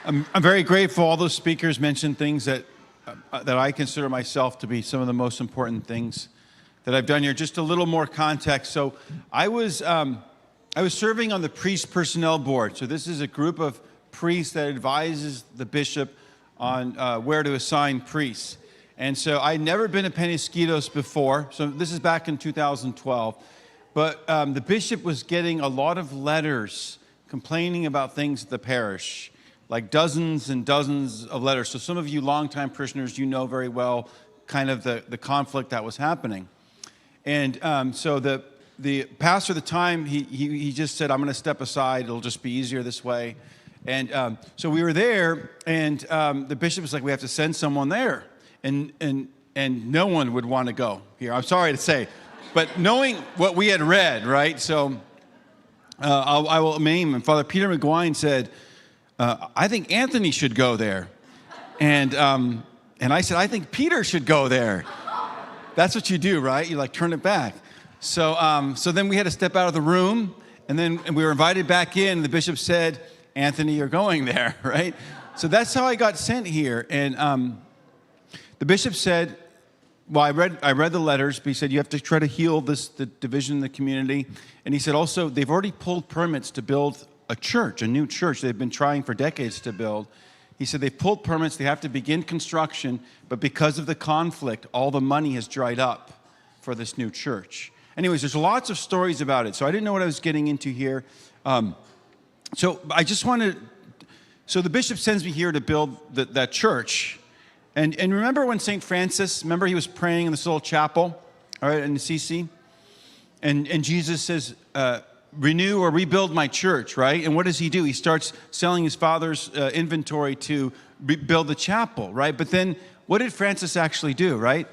I'm very grateful. All those speakers mentioned things that I consider myself to be some of the most important things that I've done here. Just a little more context. So I was serving on the priest personnel board. So this is a group of priests that advises the bishop on where to assign priests. And so I'd never been to Penasquitos before. So this is back in 2012. But the bishop was getting a lot of letters complaining about things at the parish, like dozens and dozens of letters. So some of you longtime parishioners, you know very well kind of the conflict that was happening. And so the pastor at the time, he just said, I'm going to step aside. It'll just be easier this way. And so we were there, and the bishop was like, we have to send someone there. And no one would want to go here. I'm sorry to say. But knowing what we had read, right? So I will name him. Father Peter McGuine said, I think Anthony should go there. And I said, I think Peter should go there. That's what you do, right? You like turn it back. So then we had to step out of the room, and we were invited back in. And the bishop said, Anthony, you're going there, right? So that's how I got sent here. And the bishop said, well, I read the letters, but he said, you have to try to heal the division in the community. And he said also, they've already pulled permits to build a church, a new church they've been trying for decades to build. He said they've pulled permits, they have to begin construction, but because of the conflict, all the money has dried up for this new church. Anyways, there's lots of stories about it, so I didn't know what I was getting into here. So the bishop sends me here to build that church. And remember when St. Francis, remember he was praying in this little chapel, all right, in Assisi? And Jesus says, renew or rebuild my church, right? And what does he do? He starts selling his father's inventory to rebuild the chapel, right? But then what did Francis actually do, right?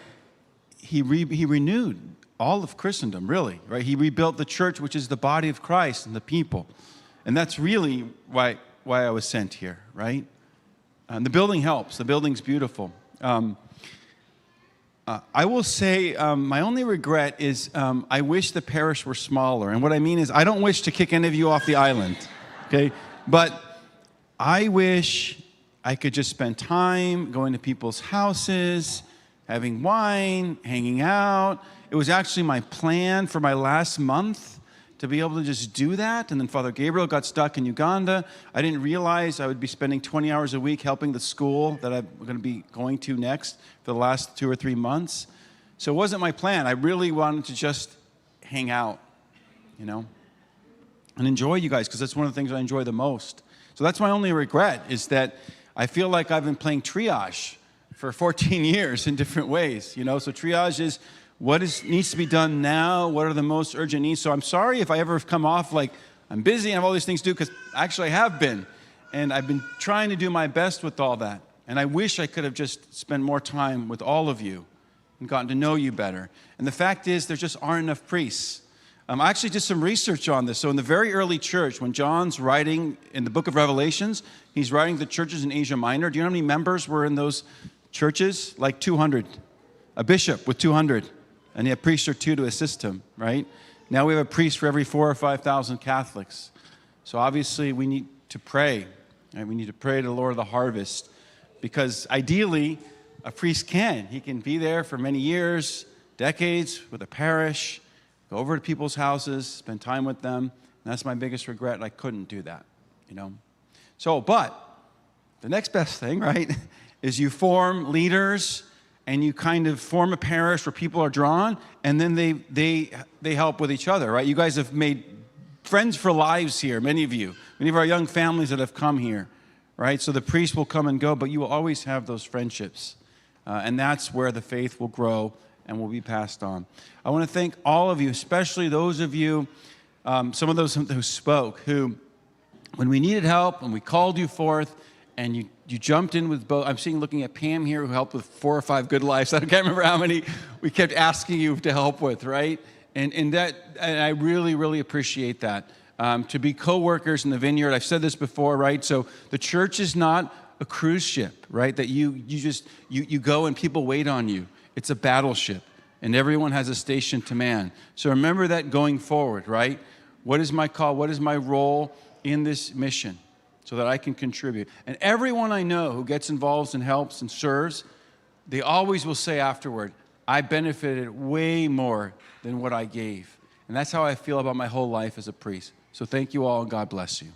He renewed all of Christendom, really, right? He rebuilt the church, which is the body of Christ and the people. And that's really why I was sent here, right? The building helps. The building's beautiful. I will say my only regret is I wish the parish were smaller. And what I mean is I don't wish to kick any of you off the island, okay? But I wish I could just spend time going to people's houses, having wine, hanging out. It was actually my plan for my last month to be able to just do that. And then Father Gabriel got stuck in Uganda. I didn't realize I would be spending 20 hours a week helping the school that I'm going to be going to next for the last 2 or 3 months. So it wasn't my plan. I really wanted to just hang out, and enjoy you guys, because that's one of the things I enjoy the most. So that's my only regret, is that I feel like I've been playing triage for 14 years in different ways, So triage is what needs to be done now, what are the most urgent needs. So I'm sorry if I ever come off like I'm busy and have all these things to do, because actually I have been. And I've been trying to do my best with all that. And I wish I could have just spent more time with all of you and gotten to know you better. And the fact is, there just aren't enough priests. I actually did some research on this. So in the very early church, when John's writing in the book of Revelations, he's writing the churches in Asia Minor. Do you know how many members were in those churches? Like 200. A bishop with 200. And he had a priest or two to assist him, right? Now we have a priest for every 4,000 or 5,000 Catholics. So obviously we need to pray. Right? We need to pray to the Lord of the harvest. Because ideally, a priest he can be there for many years, decades, with a parish, go over to people's houses, spend time with them. And that's my biggest regret. I couldn't do that, So, but the next best thing, right, is you form leaders, and you kind of form a parish where people are drawn, and then they help with each other, right? You guys have made friends for lives here, many of our young families that have come here, right? So the priest will come and go, but you will always have those friendships. And that's where the faith will grow and will be passed on. I want to thank all of you, especially those of you, some of those who spoke, who, when we needed help and we called you forth, and you jumped in with both. I'm looking at Pam here, who helped with 4 or 5 good lives. I can't remember how many we kept asking you to help with, right? And I really, really appreciate that. To be co-workers in the vineyard, I've said this before, right? So the church is not a cruise ship, right? That you go and people wait on you. It's a battleship, and everyone has a station to man. So remember that going forward, right? What is my call? What is my role in this mission? so that I can contribute. And everyone I know who gets involved and helps and serves, they always will say afterward, I benefited way more than what I gave. And that's how I feel about my whole life as a priest. So thank you all, and God bless you.